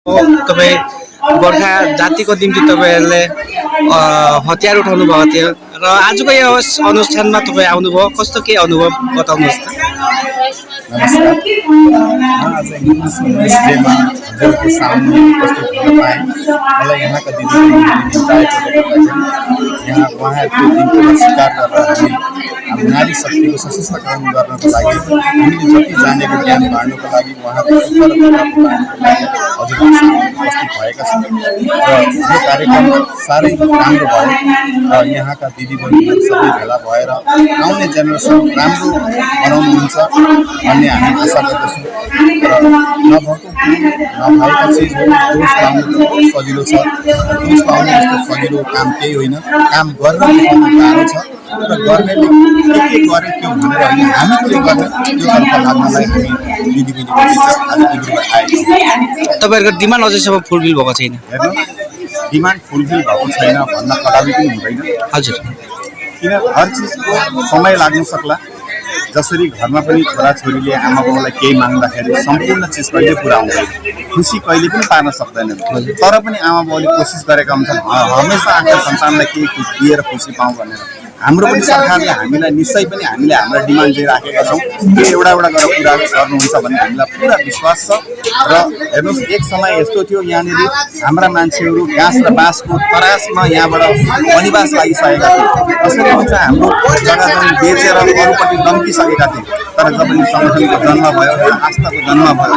तपाईँ गोर्खा जातिको निम्ति तपाईँहरूले हतियार उठाउनु भएको थियो र आजको यो अनुष्ठानमा तपाईँ आउनुभयो, कस्तो के अनुभव बताउनुहोस् त। नमस्कार। आज इन्डिपेन्डेन्स डेमा हजुरको सामने उपस्थित हुन पाएँ। मलाई यहाँका दिदीबहिनीहरूले चाहेको यहाँ उहाँहरूको दिनको स्वीकार गरेर हामी नारी शक्तिको सशक्तिकरण गर्नको लागि हामीले जति जानेको ज्ञान बाँड्नको लागि उहाँको हजुरको सामने उपस्थित भएका छन् र यो कार्यक्रम साह्रै राम्रो भयो र यहाँका दिदीबहिनीहरू सबै भेला भएर आउने जेनेरेसन राम्रो बनाउनुहुन्छ भन्ने हामी आशा गर्दछौँ र नभएको नभएका चिजहरू दोष लाउनु सजिलो छ। दोष लाउनु जस्तो सजिलो काम केही होइन, काम गरेर गाह्रो छ र गर्नेले के गरे त्यो भनेर होइन, हामी के गर्ने त्यो तर्फ लाग्नलाई हामी दिदीबहिनीको आएको। तपाईँहरूको डिमान्ड अझैसम्म फुलफिल भएको छैन? हेर्नुहोस्, डिमान्ड फुलफिल भएको छैन भन्न कदापि पनि हुँदैन। हजुर, किन हर चिजको समय लाग्न सक्ला। जसरी घरमा पनि छोराछोरीले आमा बाउलाई केही माग्दाखेरि सम्पूर्ण चिज कहिले पुरा हुँदैन, खुसी कहिले पनि पार्न सक्दैनन्। तर पनि आमा बाउले कोसिस गरेका हुन्छन् हमेसा आफ्नो सन्तानलाई केही दिएर खुसी पाऊँ भनेर। हाम्रो पनि सरकारले हामीलाई निश्चय पनि हामीले हाम्रा डिमान्ड चाहिँ राखेका छौँ, त्यो एउटा गरेर पुरा गर्नुहुन्छ भन्ने हामीलाई पुरा विश्वास छ। र हेर्नुहोस्, एक समय यस्तो थियो यहाँनिर हाम्रा मान्छेहरू घाँस र बाँसको तरासमा यहाँबाट वनिवास लागिसकेका थिए। कसरी हुन्छ, हाम्रो जग्गा जमिन बेचेर अरूपट्टि डम्किसकेका थिए। तर जब यो सङ्गठनको जन्म भयो, आस्थाको जन्म भयो,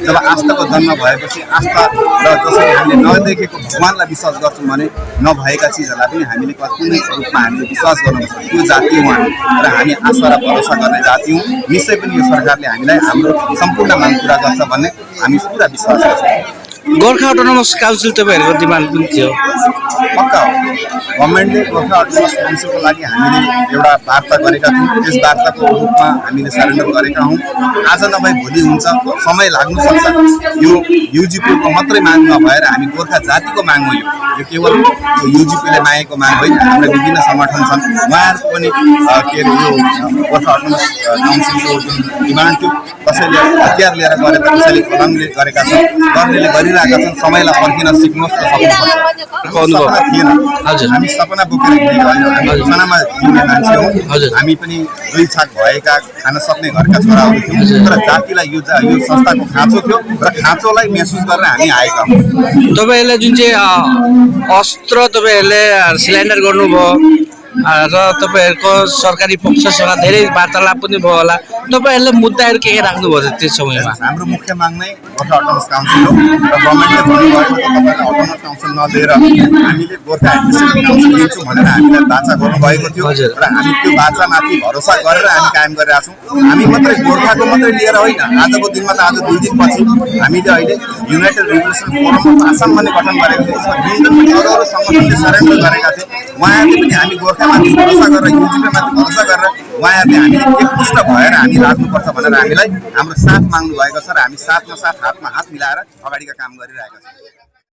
जब आस्थाको जन्म भएपछि आस्था र जसरी हामीले नदेखेको भगवान्लाई विश्वास गर्छौँ भने नभएका चिजहरूलाई पनि हामीले कुनै रूपमा हामीले विश्वास गर्नुपर्छ। त्यो जाति हौँ हामी र हामी आशा र भरोसा गर्ने जाति हौँ। निश्चय पनि यो सरकारले हामीलाई हाम्रो सम्पूर्ण माग पुरा गर्छ भन्ने हामी पुरा विश्वास गर्छौँ। गोर्खा अटोनोमस काउन्सिल तपाईँहरूको डिमान्ड पनि थियो? पक्का हो, गभर्मेन्टले गोर्खा अटोनोमस काउन्सिलको लागि हामीले एउटा वार्ता गरेका थियौँ। त्यस वार्ताको रूपमा हामीले सरेन्डर गरेका हौँ। आज नभए भोलि हुन्छ, समय लाग्नु सक्छ। यो युजिपीको मात्रै माग नभएर हामी गोर्खा जातिको माग हो। यो केवल युजिपीले मागेको माग होइन, हाम्रा विभिन्न सङ्गठन छन् उहाँहरूको पनि के अरे यो गोर्खा अटोनोमस काउन्सिलको जुन डिमान्ड थियो, कसैले हतियार लिएर गरेर कसैले कलमले गरेका छन्, गर्नेले गरिरहेका छन्। समयलाई पर्खिन सिक्नुहोस् र सक्नुपर्छ। अनुभव थिएन। हजुर, हामी सपना बोकेर हिँडेको होइन, हामी सपनामा जिउने मान्छे हौँ। हजुर, हामी पनि दुई छाक भएका खान सक्ने घरका छोराहरू थियौँ। तर जातिलाई यो संस्थाको खाँचो थियो र खाँचोलाई महसुस गरेर हामी आएका हौँ। तपाईँहरूले जुन चाहिँ अस्त्र तपाईँहरूले सिलिन्डर गर्नुभयो र तपाईँहरूको सरकारी पक्षसँग धेरै वार्तालाप पनि भयो होला, तपाईँहरूले मुद्दाहरू के राख्नुभयो त्यो समयमा? हाम्रो मुख्य माग नै गोर्खा अटोनोमस काउन्सिल हो र गभर्मेन्टले भन्नुभएको तपाईँलाई अटोनोमस काउन्सिल नदिएर हामीले गोर्खा एडमिनिस्ट्रेटिभ काउन्सिल दिन्छौँ भनेर हामीलाई बाचा गर्नुभएको थियो र हामी त्यो बाचामाथि भरोसा गरेर हामी कायम गरिरहेका छौँ। हामी मात्रै गोर्खाको मात्रै लिएर होइन, आजको दिनमा त आज 2 दिनपछि हामीले अहिले United revolution forum of Assam भन्ने गठन गरेको थियो। यसमा जुन पनि अरू सङ्गठनले सरेन्डर गरेका थिए उहाँहरूले पनि हामी गोर्खामाथि भरोसा गरेर युजिपीमाथि भरोसा गरेर उहाँहरूले हामीले एकपुष्ट भएर हामी लाग्नुपर्छ भनेर हामीलाई हाम्रो साथ माग्नु भएको छ र हामी साथमा साथ हातमा हात मिलाएर अगाडिका काम गरिरहेका छौँ।